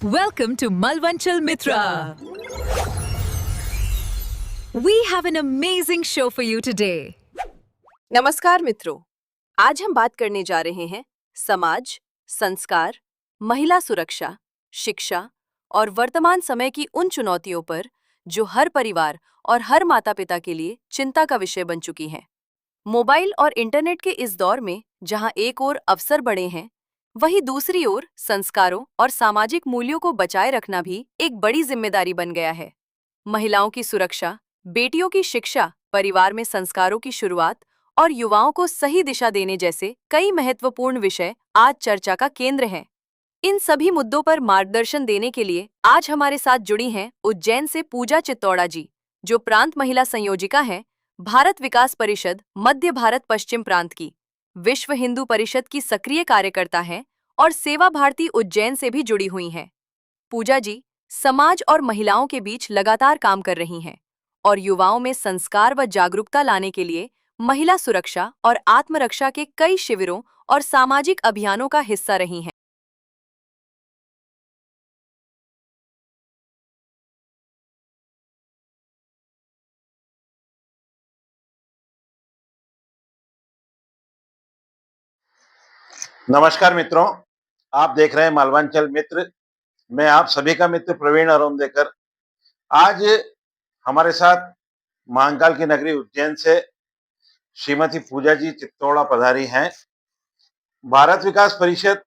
Welcome to Malvanchal Mitra. We have an amazing show for you today. नमस्कार मित्रों, आज हम बात करने जा रहे हैं समाज, संस्कार, महिला सुरक्षा, शिक्षा और वर्तमान समय की उन चुनौतियों पर जो हर परिवार और हर माता-पिता के लिए चिंता का विषय बन चुकी हैं। मोबाइल और इंटरनेट के इस दौर में जहां एक ओर अवसर बढ़े हैं, वहीं दूसरी ओर संस्कारों और सामाजिक मूल्यों को बचाए रखना भी एक बड़ी जिम्मेदारी बन गया है। महिलाओं की सुरक्षा, बेटियों की शिक्षा, परिवार में संस्कारों की शुरुआत और युवाओं को सही दिशा देने जैसे कई महत्वपूर्ण विषय आज चर्चा का केंद्र हैं। इन सभी मुद्दों पर मार्गदर्शन देने के लिए आज हमारे साथ जुड़ी हैं उज्जैन से पूजा चित्तौड़ा जी, जो प्रांत महिला संयोजिका हैं, भारत विकास परिषद मध्य भारत पश्चिम प्रांत की, विश्व हिंदू परिषद की सक्रिय कार्यकर्ता हैं और सेवा भारती उज्जैन से भी जुड़ी हुई हैं। पूजा जी समाज और महिलाओं के बीच लगातार काम कर रही हैं और युवाओं में संस्कार व जागरूकता लाने के लिए महिला सुरक्षा और आत्मरक्षा के कई शिविरों और सामाजिक अभियानों का हिस्सा रही हैं। नमस्कार मित्रों, आप देख रहे हैं मालवांचल मित्र। मैं आप सभी का मित्र प्रवीण अरोंदेकर। आज हमारे साथ महाकाल की नगरी उज्जैन से श्रीमती पूजा जी चित्तौड़ा पधारी हैं। भारत विकास परिषद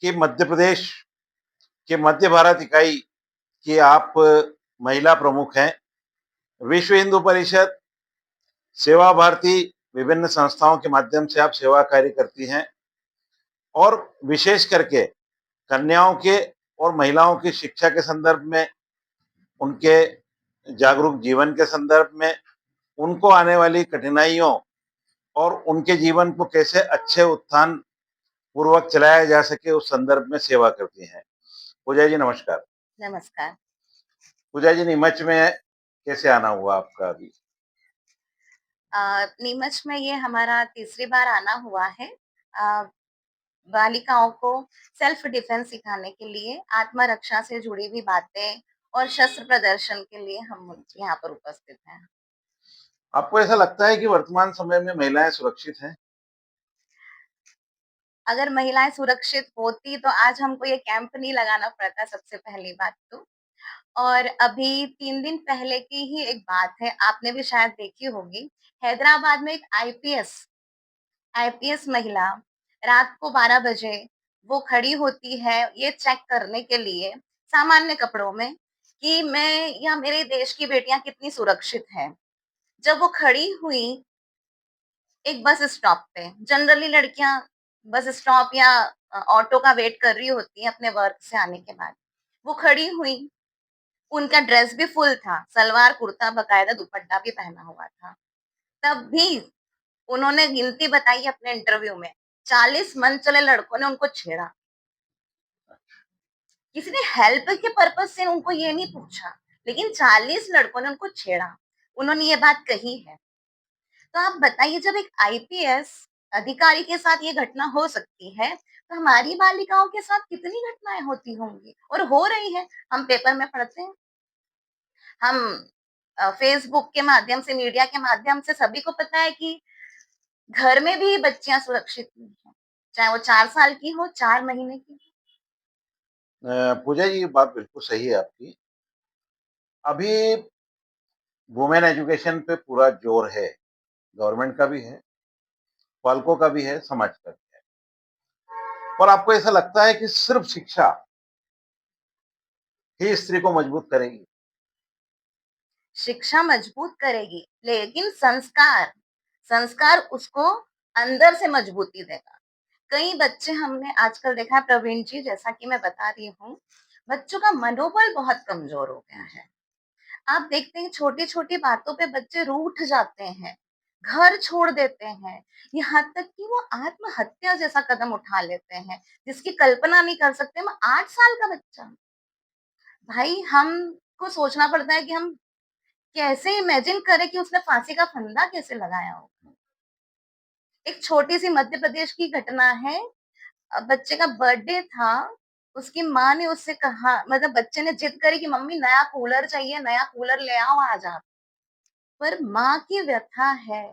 की मध्य प्रदेश के मध्य भारत इकाई की आप महिला प्रमुख हैं। विश्व हिंदू परिषद, सेवा भारती विभिन्न संस्थाओं के माध्यम से आप सेवा कार्य करती हैं और विशेष करके कन्याओं के और महिलाओं की शिक्षा के संदर्भ में, उनके जागरूक जीवन के संदर्भ में, उनको आने वाली कठिनाइयों और उनके जीवन को कैसे अच्छे उत्थान पूर्वक चलाया जा सके उस संदर्भ में सेवा करती हैं। पूजा जी नमस्कार। नमस्कार। पूजा जी, नीमच में कैसे आना हुआ आपका अभी? नीमच में ये हमारा तीसरी बार आना हुआ है। बालिकाओं को सेल्फ डिफेंस सिखाने के लिए, आत्मरक्षा से जुड़ी हुई बातें और शस्त्र प्रदर्शन के लिए हम यहाँ पर उपस्थित हैं। आपको ऐसा लगता है कि वर्तमान समय में महिलाएं सुरक्षित हैं? अगर महिलाएं सुरक्षित होती तो आज हमको ये कैंप नहीं लगाना पड़ता, सबसे पहली बात तो। और अभी 3 दिन पहले की ही एक बात है, आपने भी शायद देखी होगी। हैदराबाद में एक आईपीएस महिला रात को 12 बजे वो खड़ी होती है ये चेक करने के लिए सामान्य कपड़ों में कि मैं या मेरे देश की बेटियां कितनी सुरक्षित हैं। जब वो खड़ी हुई एक बस स्टॉप पे, जनरली लड़कियां बस स्टॉप या ऑटो का वेट कर रही होती हैं अपने वर्क से आने के बाद। वो खड़ी हुई, उनका ड्रेस भी फुल था, सलवार कुर्ता बकायदा दुपट्टा भी पहना हुआ था। तब भी उन्होंने गिनती बताई अपने इंटरव्यू में, 40 मन चले लड़कों ने उनको छेड़ा। किसी ने हेल्प के पर्पस से उनको ये नहीं पूछा, लेकिन 40 लड़कों ने उनको छेड़ा। उन्होंने ये बात कही है। तो आप बताइए, जब एक आईपीएस अधिकारी के साथ ये घटना हो सकती है, तो हमारी बालिकाओं के साथ कितनी घटनाएं होती होंगी और हो रही है। हम पेपर में पढ़ते हैं, हम फेसबुक के माध्यम से, मीडिया के माध्यम से सभी को पता है कि घर में भी बच्चियां सुरक्षित नहीं है, चाहे वो 4 साल की हो, 4 महीने की। पूजा जी, ये बात बिल्कुल सही है आपकी। अभी वुमेन एजुकेशन पे पूरा जोर है, गवर्नमेंट का भी है, पालकों का भी है, समाज का भी है। और आपको ऐसा लगता है कि सिर्फ शिक्षा ही स्त्री को मजबूत करेगी? शिक्षा मजबूत करेगी, लेकिन संस्कार संस्कार उसको अंदर से मजबूती देगा। कई बच्चे हमने आजकल देखा है प्रवीण जी, जैसा कि मैं बता रही हूँ, बच्चों का मनोबल बहुत कमजोर हो गया है। आप देखते हैं छोटी-छोटी बातों पे बच्चे रूठ जाते हैं, घर छोड़ देते हैं, यहाँ तक कि वो आत्महत्या जैसा कदम उठा लेते हैं, जिसकी कल्पना नहीं कर सकते। हम 8 साल का बच्चा, भाई हमको सोचना पड़ता है कि हम कैसे इमेजिन करें कि उसने फांसी का फंदा कैसे लगाया होगा। एक छोटी सी मध्य प्रदेश की घटना है, बच्चे का बर्थडे था, उसकी माँ ने उससे कहा, मतलब बच्चे ने जिद करी कि मम्मी नया कूलर चाहिए, नया कूलर ले आओ आज आप। पर माँ की व्यथा है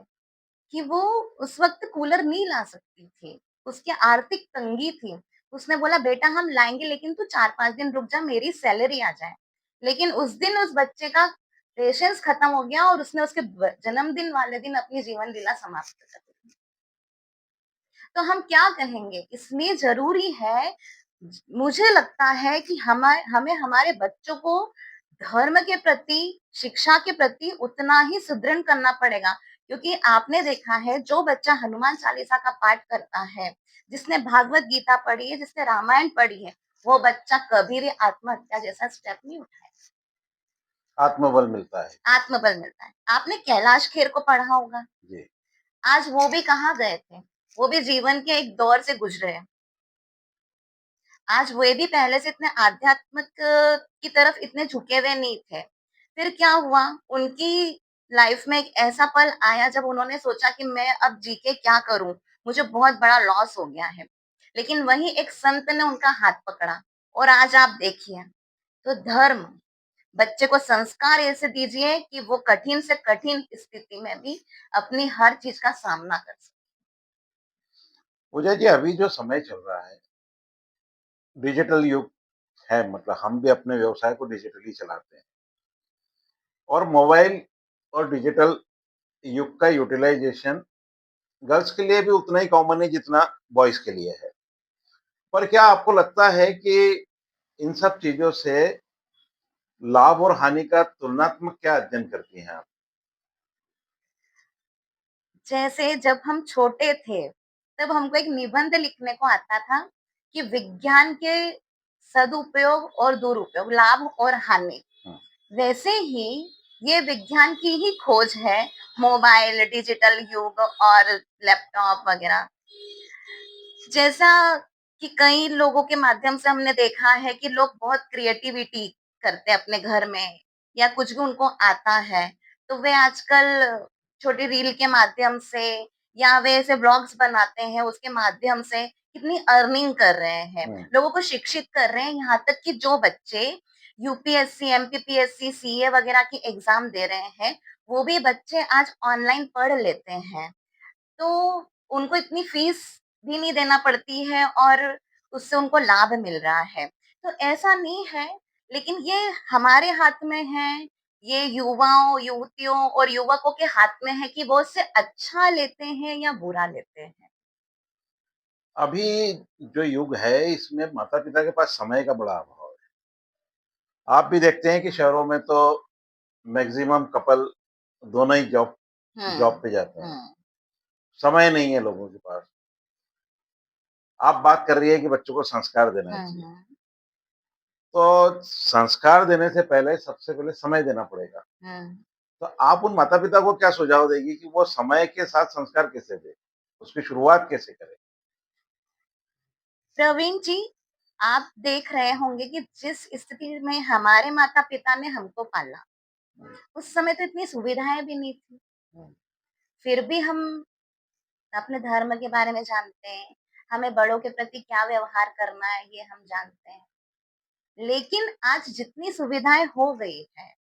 कि वो उस वक़्त कूलर नहीं ला सकती थी, उसकी आर्थिक तंगी थी। उसने बोला बेटा हम लाएँगे लेकिन तू 4-5 दिन रुक जा, मेरी सैलरी आ जाए। लेकिन उस दिन उस बच्चे का पेशेंस खत्म हो गया और उसने उसके जन्मदिन वाले दिन अपनी जीवन लीला समाप्त कर दी। तो हम क्या कहेंगे? इसलिए ज़रूरी है, मुझे लगता है कि हमें हमारे बच्चों को धर्म के प्रति, शिक्षा के प्रति उतना ही सुदृढ़ करना पड़ेगा। क्योंकि आपने देखा है जो बच्चा हनुमान चालीसा का पाठ करता है, जिसने भागवत गीता पढ़ी है, जिसने रामायण पढ़ी है, वो बच्चा कभी भी आत्महत्या जैसा स्टेप नहीं उठाए, आत्मबल मिलता है। आत्मबल मिलता है। आपने कैलाश खेर को पढ़ा होगा, जी। आज वो भी कहाँ गए थे? वो भी जीवन के एक दौर से गुजरे हैं। आज वे भी पहले से इतने आध्यात्मिक की तरफ इतने झुके हुए नहीं थे। फिर क्या हुआ? उनकी लाइफ में एक ऐसा पल आया जब उन्होंने सोचा कि मैं अब जी के क्या करूँ? मुझे बहुत बड़ा लॉस हो गया है। लेकिन वहीं एक संत ने उनका हाथ पकड़ा और आज आप देखिए, तो धर्म, बच्चे को संस्कार ऐसे दीजिए कि वो कठिन से कठिन स्थिति में भी अपनी हर चीज़ का सामना कर सके। पूजा जी, अभी जो समय चल रहा है, डिजिटल युग है, मतलब हम भी अपने व्यवसाय को डिजिटली चलाते हैं और मोबाइल और डिजिटल युग का यूटिलाइजेशन गर्ल्स के लिए भी उतना ही कॉमन है जितना बॉयज के लिए है। पर क्या आपको लगता है कि इन सब चीजों से लाभ और हानि का तुलनात्मक क्या अध्ययन करती हैं आप? जैसे जब हम छोटे थे, तब हमको एक निबंध लिखने को आता था कि विज्ञान के सदुपयोग और दुरुपयोग, लाभ और हानि। हम्म, वैसे ही ये विज्ञान की ही खोज है, मोबाइल, डिजिटल युग और लैपटॉप वगैरह। जैसा कि कई लोगों के माध्यम से हमने देखा है कि लोग बहुत क्रिएटिविटी करते हैं अपने घर में, या कुछ भी उनको आता है, तो वे आजकल छोटी रील के माध्यम से या वे ऐसे व्लॉग्स बनाते हैं, उसके माध्यम से कितनी अर्निंग कर रहे हैं, हम्म। लोगों को शिक्षित कर रहे हैं। यहाँ तक कि जो बच्चे यूपीएससी, एमपीपीएससी, सीए वगैरह की एग्जाम दे रहे हैं, वो भी बच्चे आज ऑनलाइन पढ़ लेते हैं। तो उनको इतनी फीस भी नहीं देना पड़ती है और उससे उनको लाभ मिल रहा है। तो ऐसा नहीं है, लेकिन ये हमारे हाथ में है, ये युवाओं, युवतियों और युवकों के हाथ में है कि वो उससे अच्छा लेते हैं या बुरा लेते हैं। अभी जो युग है इसमें माता पिता के पास समय का बड़ा अभाव है। आप भी देखते हैं कि शहरों में तो मैक्सिमम कपल दोनों ही जॉब जॉब हुँ, पे जाते हैं। हुँ, समय नहीं है लोगों के पास। आप बात कर रही है कि बच्चों को संस्कार देना हुँ, चाहिए। हुँ, तो संस्कार देने से पहले सबसे पहले समय देना पड़ेगा। हुँ। तो आप उन माता-पिता को क्या सुझाव देगी कि वो समय के साथ संस्कार कैसे दें? उसकी शुरुआत कैसे करें? प्रवीण जी, आप देख रहे होंगे कि जिस स्थिति में हमारे माता-पिता ने हमको पाला, हुँ, उस समय तो इतनी सुविधाएँ भी नहीं थी। हुँ, फिर भी हम अपने धर्म के बारे में जानते हैं, हमें बड़ों के प्रति क्या व्यवहार करना है ये हम जानते हैं। लेकिन आज जितनी सुविधाएँ हो गई हैं,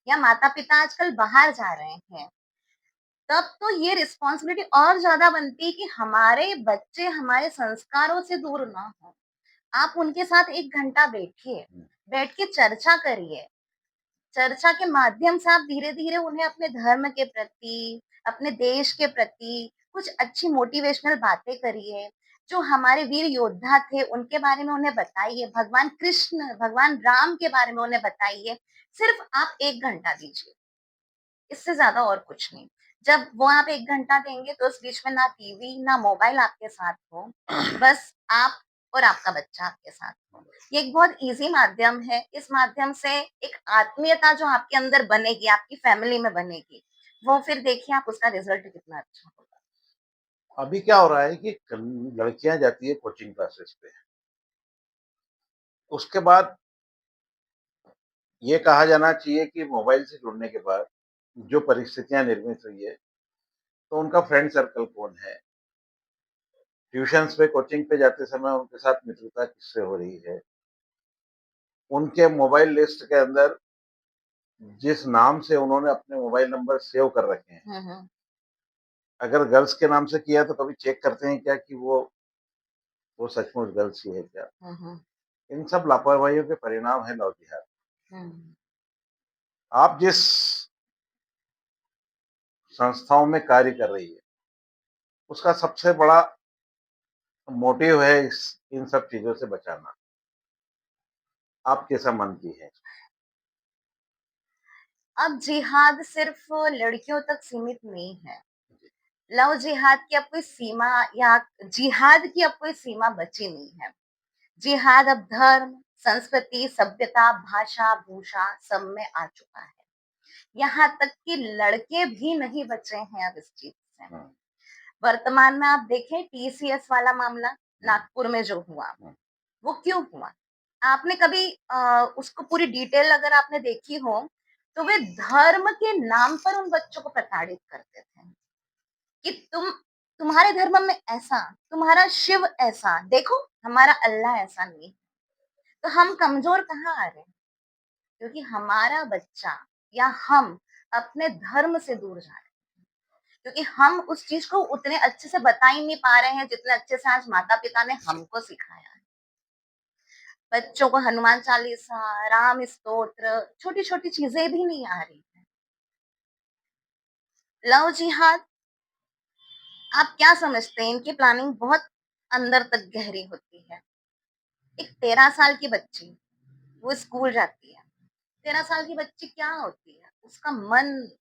या माता-पिता आजकल बाहर जा रहे हैं, तब तो ये रिस्पॉन्सिबिलिटी और ज़्यादा बनती है कि हमारे बच्चे हमारे संस्कारों से दूर ना हों। आप उनके साथ 1 घंटा बैठिए, हुँ। बैठ के चर्चा करिए। चर्चा के माध्यम से आप धीरे-धीरे उन्हें अपने धर्म के प्रति, अपने देश के प्रति कुछ अच्छी मोटिवेशनल बातें करिए। जो हमारे वीर योद्धा थे, उनके बारे में उन्हें बताइए। भगवान कृष्ण, भगवान राम के बारे में उन्हें बताइए। सिर्फ आप 1 घंटा दीजिए, इससे ज़्यादा और कुछ नहीं। जब वो आप 1 घंटा देंगे तो उस बीच में ना टीवी, ना मोबाइल आपके साथ हो, बस आप और आपका बच्चा आपके साथ हो। ये एक बहुत ईज़ी माध्यम है, इस माध्यम से एक आत्मीयता जो आपके अंदर बनेगी, आपकी फैमिली में बनेगी, वो फिर देखिए आप उसका रिज़ल्ट कितना अच्छा होगा। अभी क्या हो रहा है कि लड़कियां जाती है कोचिंग क्लासेस पे, उसके बाद ये कहा जाना चाहिए कि मोबाइल से जुड़ने के बाद जो परिस्थितियां निर्मित हुई है, तो उनका फ्रेंड सर्कल कौन है, ट्यूशंस पे कोचिंग पे जाते समय उनके साथ मित्रता किससे हो रही है, उनके मोबाइल लिस्ट के अंदर जिस नाम से उन्होंने अपने मोबाइल नंबर सेव कर रखे हैं, हम्म। अगर गर्ल्स के नाम से किया तो कभी चेक करते हैं क्या कि वो सचमुच गर्ल्स ही है क्या? हम्म। इन सब लापरवाहियों के परिणाम है लव जिहाद। हम्म। आप जिस संस्थाओं में कार्य कर रही है, उसका सबसे बड़ा मोटिव है इन सब चीजों से बचाना। आप कैसा मानती है? अब जिहाद सिर्फ लड़कियों तक सीमित नहीं है। लव जिहाद की अब कोई सीमा या जिहाद की अब कोई सीमा बची नहीं है। जिहाद अब धर्म, संस्कृति, सभ्यता, भाषा, भूषा सब में आ चुका है। यहाँ तक कि लड़के भी नहीं बचे हैं अब इस चीज से। हम्म, वर्तमान में आप देखें टीसीएस वाला मामला हम्म, नागपुर में जो हुआ, हम्म, वो क्यों हुआ? आपने कभी उसको पूरी डिटेल अगर आपने देखी हो, तो वे धर्म के नाम पर उन बच्चों को प्रताड़ित करते थे कि तुम्हारे धर्म में ऐसा, तुम्हारा शिव ऐसा, देखो हमारा अल्लाह ऐसा नहीं। तो हम कमजोर कहाँ आ रहे हैं? क्योंकि हमारा बच्चा या हम अपने धर्म से दूर जा रहे हैं, क्योंकि हम उस चीज को उतने अच्छे से बता ही नहीं पा रहे हैं जितने अच्छे से आज माता पिता ने हमको सिखाया है। बच्चों को हनुमान चालीसा, राम स्तोत्र, छोटी छोटी चीजें भी नहीं आ रही है। लव जिहाद, आप क्या समझते हैं? इनकी प्लानिंग बहुत अंदर तक गहरी होती है। एक 13 साल की बच्ची, वो स्कूल जाती है। 13 साल की बच्ची क्या होती है? उसका मन,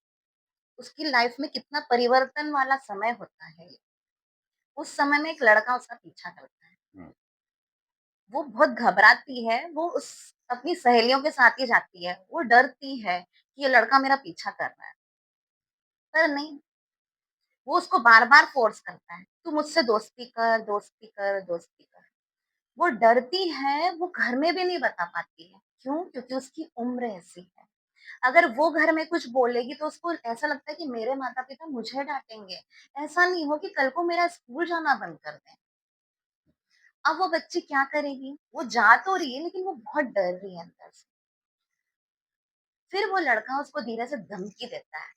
उसकी लाइफ में कितना परिवर्तन वाला समय होता है ये। उस समय में एक लड़का उसका पीछा करता है, हम्म, वो बहुत घबराती है, वो उस अपनी सहेलियों के साथ ही जाती है, वो डरती है कि ये लड़का मेरा पीछा कर रहा है, पर नहीं, वो उसको बार बार फोर्स करता है, तू मुझसे दोस्ती कर, दोस्ती कर, दोस्ती कर। वो डरती है, वो घर में भी नहीं बता पाती है। क्यों? क्योंकि उसकी उम्र ऐसी है। अगर वो घर में कुछ बोलेगी तो उसको ऐसा लगता है कि मेरे माता पिता मुझे डांटेंगे, ऐसा नहीं हो कि कल को मेरा स्कूल जाना बंद कर दें। अब वो बच्ची क्या करेगी? वो जा तो रही है लेकिन वो बहुत डर रही है अंदर से। फिर वो लड़का उसको धीरे से धमकी देता है,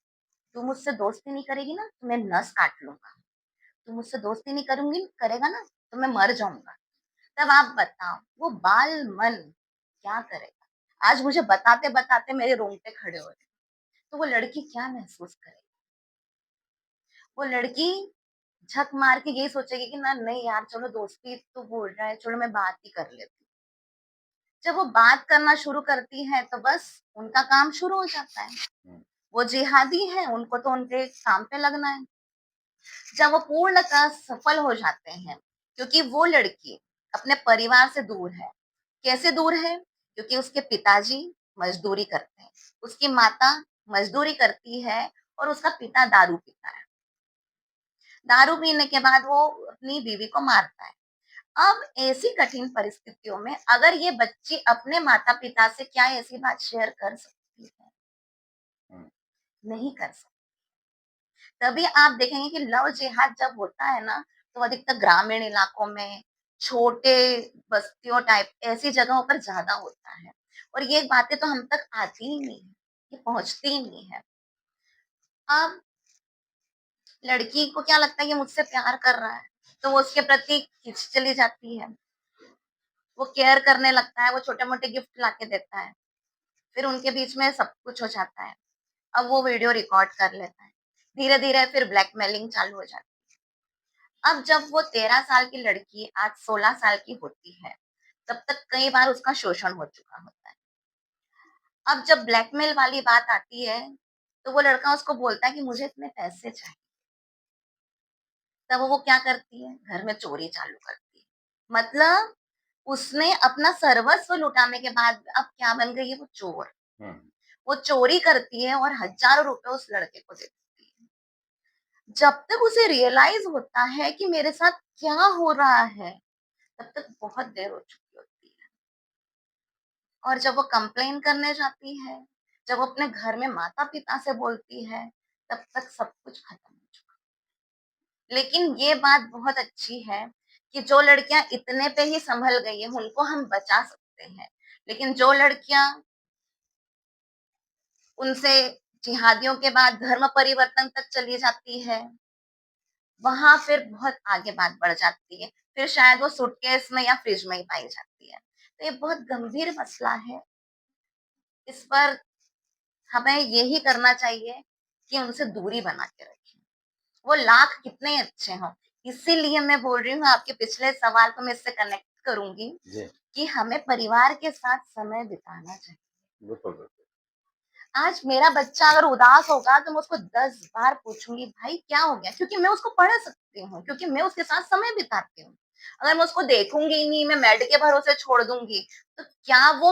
तू मुझसे दोस्ती नहीं करेगी ना तो मैं नस काट लूंगा, तू मुझसे दोस्ती नहीं करूंगी करेगा ना तो मैं मर जाऊंगा। तब आप बताओ वो बाल मन क्या करेगा? आज मुझे बताते बताते मेरे रोंगटे खड़े हो रहे। तो वो लड़की क्या महसूस करेगी? वो लड़की झक मार के यही सोचेगी कि ना, नहीं यार चलो दोस्ती तो बोल रहा है, चलो मैं बात ही कर लेती हूँ। जब वो बात करना शुरू करती है तो बस उनका काम शुरू हो जाता है। हम्म, वो जिहादी है, उनको तो उनके काम पे लगना है। जब वो पूर्णतः सफल हो जाते हैं, क्योंकि वो लड़की अपने परिवार से दूर है। कैसे दूर है? क्योंकि उसके पिताजी मजदूरी करते हैं, उसकी माता मजदूरी करती है और उसका पिता दारू पीता है। दारू पीने के बाद वो अपनी बीवी को मारता है। अब ऐसी कठिन परिस्थितियों में अगर ये बच्ची अपने माता पिता से क्या ऐसी बात शेयर कर सकती है? हम्म, नहीं कर सकती। तभी आप देखेंगे कि लव जिहाद जब होता है ना, तो अधिकतर ग्रामीण इलाकों में, छोटे बस्तियों टाइप ऐसी जगहों पर ज्यादा होता है। और ये बातें तो हम तक आती ही नहीं है, ये पहुंचती ही नहीं है। अब लड़की को क्या लगता है कि मुझसे प्यार कर रहा है, तो वो उसके प्रति खिंच चली जाती है, वो केयर करने लगता है, वो छोटे मोटे गिफ्ट लाके देता है। फिर उनके बीच में सब कुछ हो जाता है। अब वो वीडियो रिकॉर्ड कर लेता है, धीरे धीरे फिर ब्लैकमेलिंग चालू हो जाती है। अब जब वो 13 साल की लड़की आज 16 साल की होती है, तब तक कई बार उसका शोषण हो चुका होता है। अब जब ब्लैकमेल वाली बात आती है, तो वो लड़का उसको बोलता है कि मुझे इतने पैसे चाहिए। तब वो क्या करती है? घर में चोरी चालू करती है। मतलब उसने अपना सर्वस्व लुटाने के बाद अब क्या बन गई है? वो चोर। हम्म, वो चोरी करती है और हजारों रुपए उस लड़के को दे देती है। जब तक उसे रियलाइज होता है कि मेरे साथ क्या हो रहा है, तब तक बहुत देर हो चुकी होती है। और जब वो कंप्लेन करने जाती है, जब वो अपने घर में माता पिता से बोलती है, तब तक सब कुछ खत्म हो चुका। लेकिन ये बात बहुत अच्छी है कि जो लड़कियां इतने पे ही संभल गई है, उनको हम बचा सकते हैं। लेकिन जो लड़कियां उनसे जिहादियों के बाद धर्म परिवर्तन तक चली जाती है, वहां फिर बहुत आगे बात बढ़ जाती है। फिर शायद वो सूटकेस में या फ्रिज में ही पाई जाती है। तो ये बहुत गंभीर मसला है। इस पर हमें यही करना चाहिए कि उनसे दूरी बना के रखें। वो लाख कितने अच्छे हों। इसीलिए मैं बोल रही हूँ, आपके पिछले सवाल को मैं इससे कनेक्ट करूंगी जी, कि हमें परिवार के साथ समय बिताना चाहिए। बिल्कुल, बिल्कुल। आज मेरा बच्चा अगर उदास होगा तो मैं उसको 10 बार पूछूंगी, भाई क्या हो गया? क्योंकि मैं उसको पढ़ सकती हूँ, क्योंकि मैं उसके साथ समय बिताती हूँ। अगर मैं उसको देखूंगी ही नहीं, मैं बेड के भरोसे छोड़ दूंगी, तो क्या वो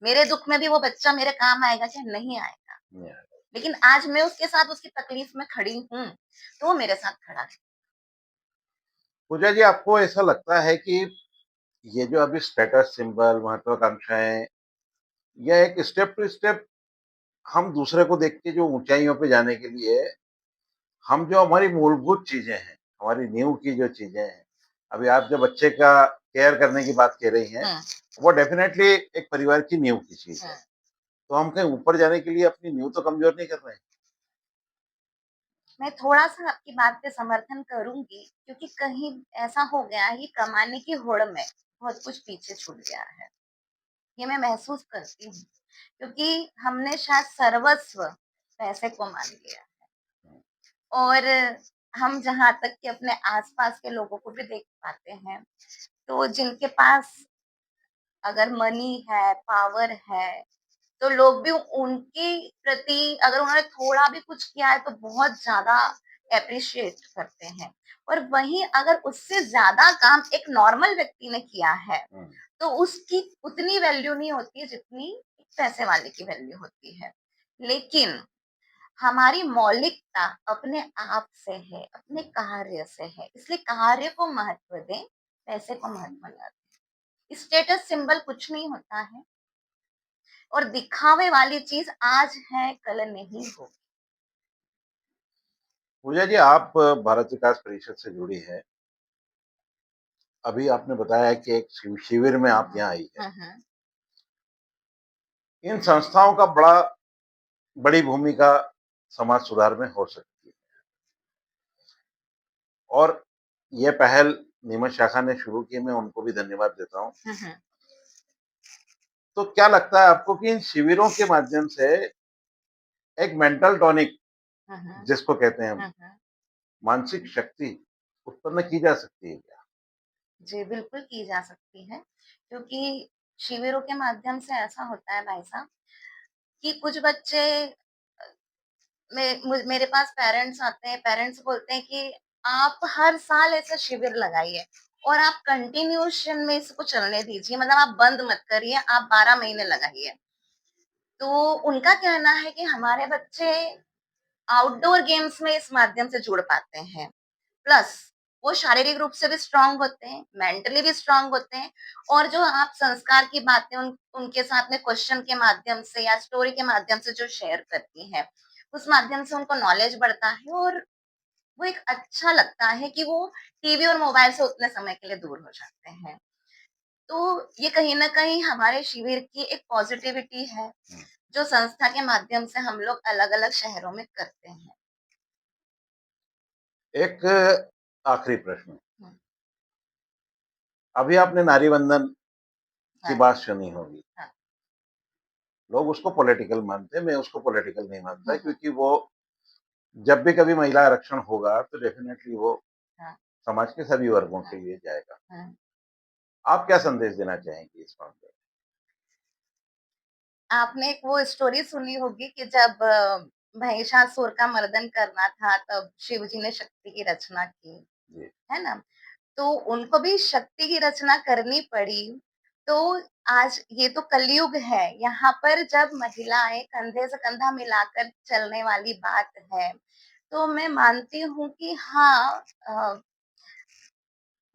मेरे दुख में भी वो बच्चा मेरे काम आएगा क्या? नहीं आएगा। जी। लेकिन आज मैं उसके साथ उसकी तकलीफ में खड़ी हूँ, तो वो मेरे साथ खड़ा है। पूजा जी, आपको ऐसा लगता है कि ये जो अभी स्टेटस सिंबल, महत्वाकांक्षाएँ, या एक स्टेप टू स्टेप हम दूसरे को देख के जो ऊँचाइयों पे जाने के लिए हम जो हमारी मूलभूत चीज़ें हैं, हमारी नींव की जो चीज़ें हैं, अभी आप जो बच्चे का केयर करने की बात कह रही हैं, हुँ, वो डेफ़िनेटली एक परिवार की नींव की चीज़ हुँ। है। तो हम कहीं ऊपर जाने के लिए अपनी नींव तो कमज़ोर नहीं कर रहे हैं। मैं थोड़ा-सा आपकी बात पे समर्थन करूँगी, क्योंकि कहीं ऐसा हो गया है कि कमाने की होड़ में बहुत कुछ पीछे छूट गया है। ये मैं महसूस करती हूँ, क्योंकि हमने शायद सर्वस्व पैसे को मान लिया। और हम जहाँ तक कि अपने आस-पास के लोगों को भी देख पाते हैं, तो जिनके पास अगर मनी है, पावर है, तो लोग भी उनके प्रति अगर उन्होंने थोड़ा भी कुछ किया है तो बहुत ज़्यादा एप्रिशिएट करते हैं। और वहीं अगर उससे ज़्यादा काम एक नॉर्मल व्यक्ति ने किया है, हुँ। तो उसकी उतनी वैल्यू नहीं होती है जितनी पैसे वाले की वैल्यू होती है। लेकिन हमारी मौलिकता अपने आप से है, अपने कार्य से है, इसलिए कार्य को महत्व दें, पैसे को महत्व ना दें। स्टेटस सिंबल कुछ नहीं होता है, और दिखावे वाली चीज आज है कल नहीं होगी। पूजा जी, आप भारत विकास परिषद से जुड़ी हैं। अभी आपने बताया कि एक शिविर में आप यहाँ आई हैं। हम्म। इन संस्थाओं का बड़ी भूमिका समाज सुधार में हो सकती है, और ये पहल नीमच शाखा ने शुरू की, मैं उनको भी धन्यवाद देता हूँ। हम्म। तो क्या लगता है आपको कि इन शिविरों के माध्यम से एक मेंटल टॉनिक, हम्म। जिसको कहते हैं हम, हम्म। मानसिक शक्ति उत्पन्न की जा सकती है क्या? जी, बिल्कुल की जा सकती है, क्योंकि शिविरों के माध्यम से ऐसा होता है भाई साहब कि कुछ बच्चे मेरे पास पेरेंट्स आते हैं, पेरेंट्स बोलते हैं कि आप हर साल ऐसा शिविर लगाइए और आप कंटिन्यूएशन में इसको चलने दीजिए, मतलब आप बंद मत करिए, आप 12 महीने लगाइए। तो उनका कहना है कि हमारे बच्चे आउटडोर गेम्स में इस माध्यम से जुड़ पाते हैं। प्लस वो शारीरिक रूप से भी स्ट्रांग होते हैं, मेंटली भी स्ट्रांग होते हैं, और जो आप संस्कार की बातें उनके साथ में क्वेश्चन के माध्यम से या स्टोरी के माध्यम से जो शेयर करती हैं, उस माध्यम से उनको नॉलेज बढ़ता है, और वो एक अच्छा लगता है कि वो टीवी और मोबाइल से उतने समय के लिए दूर हो जाते हैं। तो ये कहीं न कहीं हमारे शिविर की एक पॉजिटिविटी है, जो संस्था के माध्यम से हम लोग अलग-अलग शहरों में करते हैं। एक आखिरी प्रश्न, हुँ, अभी आपने नारी वंदन की हाँ, बात सुनी होगी। हाँ। लोग उसको पॉलिटिकल मानते हैं, मैं उसको पॉलिटिकल नहीं मानता, हुँ, हुँ, क्योंकि वो जब भी कभी महिला आरक्षण होगा तो डेफिनेटली वो हाँ, समाज के सभी वर्गों हाँ, के लिए जाएगा। हाँ। आप क्या संदेश देना चाहेंगी इस मामले में? आपने एक वो स्टोरी सुनी होगी कि जब महिषासुर का मर्दन करना था, तब शिव जी ने शक्ति की रचना की, जी। है ना? तो उनको भी शक्ति की रचना करनी पड़ी। तो आज ये तो कलयुग है, यहाँ पर जब महिलाएँ कंधे से कंधा मिलाकर चलने वाली बात है, तो मैं मानती हूँ कि हाँ,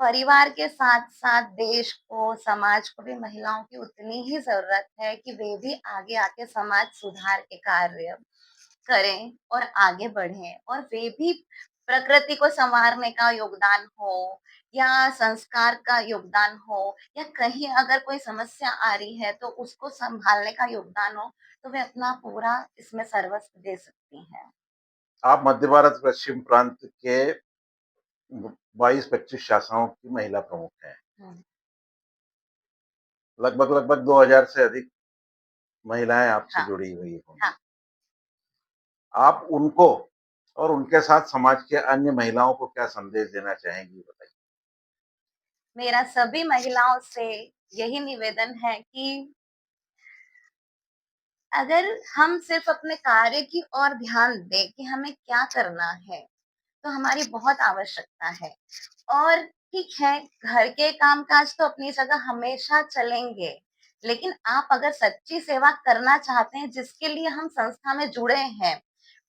परिवार के साथ-साथ देश को, समाज को भी महिलाओं की उतनी ही ज़रूरत है कि वे भी आगे आके समाज सुधार के कार्य करें और आगे बढ़ें, और वे भी प्रकृति को सँवारने का योगदान हो या संस्कार का योगदान हो, या कहीं अगर कोई समस्या आ रही है तो उसको संभालने का योगदान हो, तो वे अपना पूरा इसमें सर्वस्व दे सकती हैं। आप मध्य भारत पश्चिम प्रांत के 22-25 शाखाओं की महिला प्रमुख हैं। हुँ, लगभग 2000 से अधिक महिलाएं आपसे हाँ, जुड़ी हुई होंगी। हाँ। आप उनको और उनके साथ समाज के अन्य महिलाओं को क्या संदेश देना चाहेंगी, बताइए? मेरा सभी महिलाओं से यही निवेदन है कि अगर हम सिर्फ़ अपने कार्य की ओर ध्यान दें कि हमें क्या करना है, तो हमारी बहुत आवश्यकता है। और ठीक है, घर के काम-काज तो अपनी जगह हमेशा चलेंगे, लेकिन आप अगर सच्ची सेवा करना चाहते हैं, जिसके लिए हम संस्था में जुड़े हैं,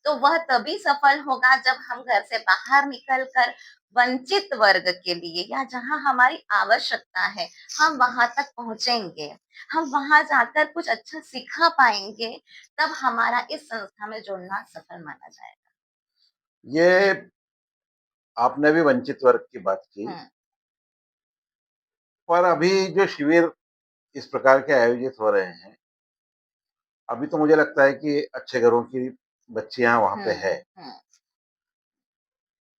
तो वह तभी सफल होगा जब हम घर से बाहर निकल कर वंचित वर्ग के लिए, या जहाँ हमारी आवश्यकता है, हम वहाँ तक पहुँचेंगे। हम वहाँ जाकर कुछ अच्छा सिखा पाएँगे, तब हमारा इस संस्था में जुड़ना सफल माना जाएगा। ये आपने भी वंचित वर्ग की बात की, हुँ, पर अभी जो शिविर इस प्रकार के आयोजित हो रहे हैं, अभी तो मुझे लगता है कि अच्छे घरों की बच्चियां वहां पे हुँ, है। हुँ,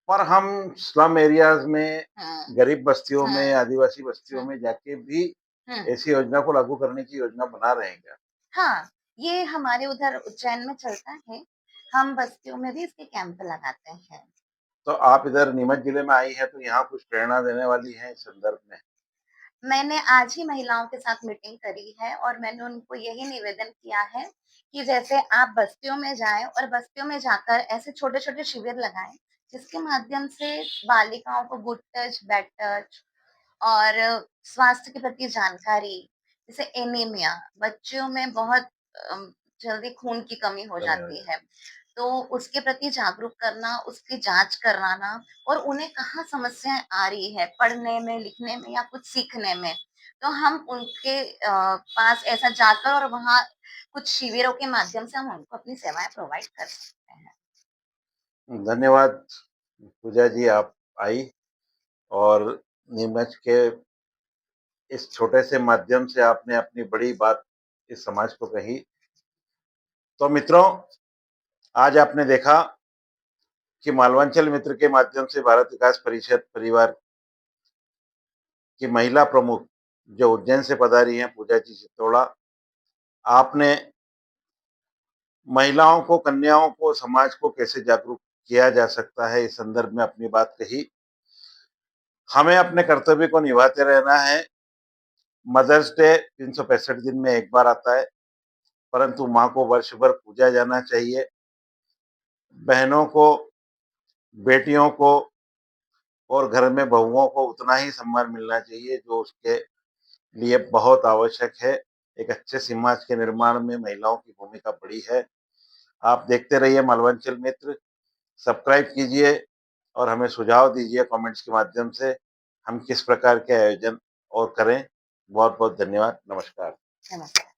पर हम स्लम एरियाज में, हुँ, गरीब बस्तियों में, हुँ, आदिवासी बस्तियों हुँ, में जाके भी हुँ। ऐसी योजना को लागू करने की योजना बना रहे हैं क्या? हाँ, ये हमारे उधर उज्जैन में चलता है। हम बस्तियों में भी इसके कैंप लगाते हैं। तो आप इधर नीमच जिले में आई हैं, तो यहाँ कुछ प्रेरणा देने वाली है इस संदर्भ में? मैंने आज ही महिलाओं के साथ मीटिंग करी है और मैंने उनको यही निवेदन किया है कि जैसे आप बस्तियों में जाएँ और बस्तियों में जाकर ऐसे छोटे-छोटे शिविर लगाएँ, जिसके माध्यम से बालिकाओं को गुड टच, बैड टच और स्वास्थ्य के प्रति जानकारी, जैसे एनीमिया, बच्चियों में बहुत जल्दी खून की कमी हो समय हो जाती जाए। है। तो उसके प्रति जागरूक करना, उसकी जाँच कराना और उन्हें कहाँ समस्याएँ आ रही है, पढ़ने में, लिखने में या कुछ सीखने में। तो हम उनके पास ऐसा जाकर और वहाँ कुछ शिविरों के माध्यम से हम उनको अपनी सेवाएँ प्रोवाइड कर सकते हैं। धन्यवाद पूजा जी, आप आई और नीमच के इस छोटे से माध्यम से आपने अपनी बड़ी बात इस समाज को कही। तो मित्रों, आज आपने देखा कि मालवांचल मित्र के माध्यम से भारत विकास परिषद परिवार की महिला प्रमुख जो उज्जैन से पधारी हैं, पूजा जी चित्तौड़ा, आपने महिलाओं को, कन्याओं को, समाज को कैसे जागरूक किया जा सकता है, इस संदर्भ में अपनी बात कही। हमें अपने कर्तव्य को निभाते रहना है। मदर्स डे 365 दिन में एक बार आता है, परंतु माँ को वर्ष भर पूजा जाना चाहिए। बहनों को, बेटियों को और घर में बहुओं को उतना ही सम्मान मिलना चाहिए जो उसके लिए बहुत आवश्यक है। एक अच्छे समाज के निर्माण में महिलाओं की भूमिका बड़ी है। आप देखते रहिए मालवांचल मित्र, सब्सक्राइब कीजिए और हमें सुझाव दीजिए कमेंट्स के माध्यम से, हम किस प्रकार के आयोजन और करें। बहुत बहुत धन्यवाद। नमस्कार। नमस्कार।